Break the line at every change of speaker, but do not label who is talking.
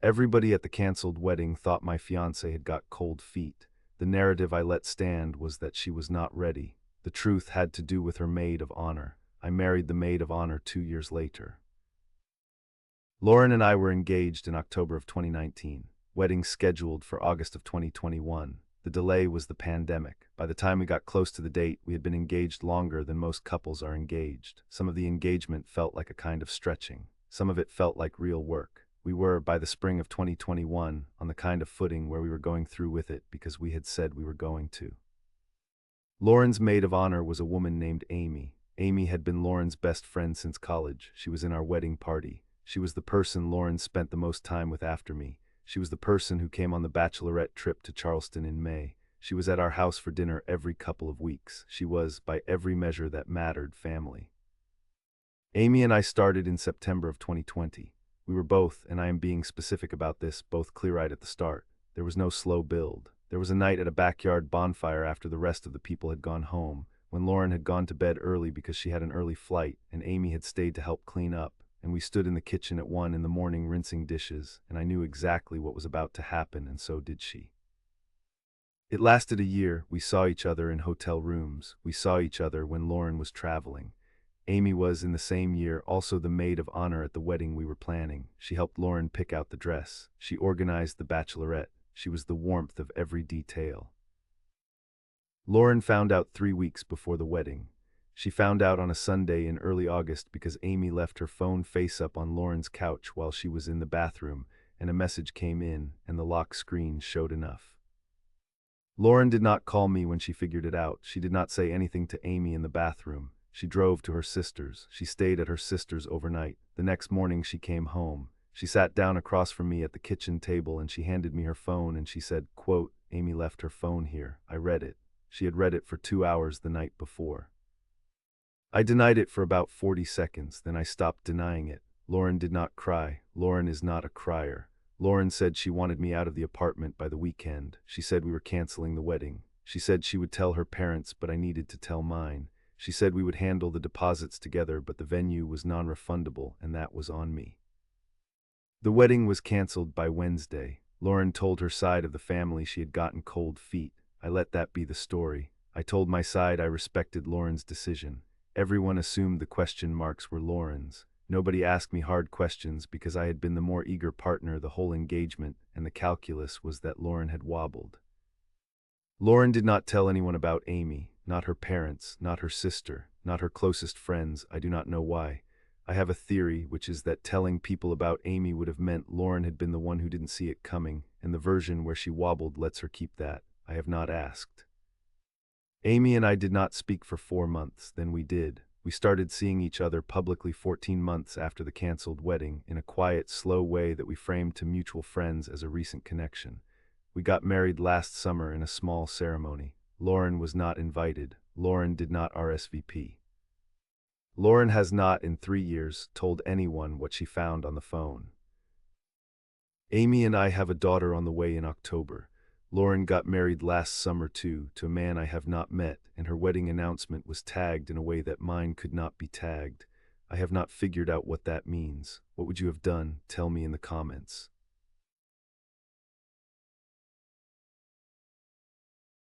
Everybody at the canceled wedding thought my fiancée had got cold feet. The narrative I let stand was that she was not ready. The truth had to do with her maid of honor. I married the maid of honor 2 years later. Lauren and I were engaged in October of 2019. Wedding scheduled for August of 2021. The delay was the pandemic. By the time we got close to the date, we had been engaged longer than most couples are engaged. Some of the engagement felt like a kind of stretching. Some of it felt like real work. We were, by the spring of 2021, on the kind of footing where we were going through with it because we had said we were going to. Lauren's maid of honor was a woman named Amy. Amy had been Lauren's best friend since college. She was in our wedding party. She was the person Lauren spent the most time with after me. She was the person who came on the bachelorette trip to Charleston in May. She was at our house for dinner every couple of weeks. She was, by every measure that mattered, family. Amy and I started in September of 2020. We were both, and I am being specific about this, both clear-eyed at the start. There was no slow build. There was a night at a backyard bonfire after the rest of the people had gone home, when Lauren had gone to bed early because she had an early flight, and Amy had stayed to help clean up, and we stood in the kitchen at 1 in the morning rinsing dishes, and I knew exactly what was about to happen, and so did she. It lasted a year. We saw each other in hotel rooms. We saw each other when Lauren was traveling. Amy was, in the same year, also the maid of honor at the wedding we were planning. She helped Lauren pick out the dress. She organized the bachelorette. She was the warmth of every detail. Lauren found out 3 weeks before the wedding. She found out on a Sunday in early August because Amy left her phone face up on Lauren's couch while she was in the bathroom, and a message came in, and the lock screen showed enough. Lauren did not call me when she figured it out. She did not say anything to Amy in the bathroom. She drove to her sister's. She stayed at her sister's overnight. The next morning she came home. She sat down across from me at the kitchen table and she handed me her phone and she said, quote, "Amy left her phone here." I read it. She had read it for 2 hours the night before. I denied it for about 40 seconds, then I stopped denying it. Lauren did not cry. Lauren is not a crier. Lauren said she wanted me out of the apartment by the weekend. She said we were canceling the wedding. She said she would tell her parents, but I needed to tell mine. She said we would handle the deposits together, but the venue was non-refundable, and that was on me. The wedding was canceled by Wednesday. Lauren told her side of the family she had gotten cold feet. I let that be the story. I told my side I respected Lauren's decision. Everyone assumed the question marks were Lauren's. Nobody asked me hard questions because I had been the more eager partner the whole engagement, and the calculus was that Lauren had wobbled. Lauren did not tell anyone about Amy. Not her parents, not her sister, not her closest friends. I do not know why. I have a theory, which is that telling people about Amy would have meant Lauren had been the one who didn't see it coming, and the version where she wobbled lets her keep that. I have not asked. Amy and I did not speak for 4 months, then we did. We started seeing each other publicly 14 months after the canceled wedding, in a quiet, slow way that we framed to mutual friends as a recent connection. We got married last summer in a small ceremony. Lauren was not invited. Lauren did not RSVP. Lauren has not, in 3 years, told anyone what she found on the phone. Amy and I have a daughter on the way in October. Lauren got married last summer too, to a man I have not met, and her wedding announcement was tagged in a way that mine could not be tagged. I have not figured out what that means. What would you have done? Tell me in the comments.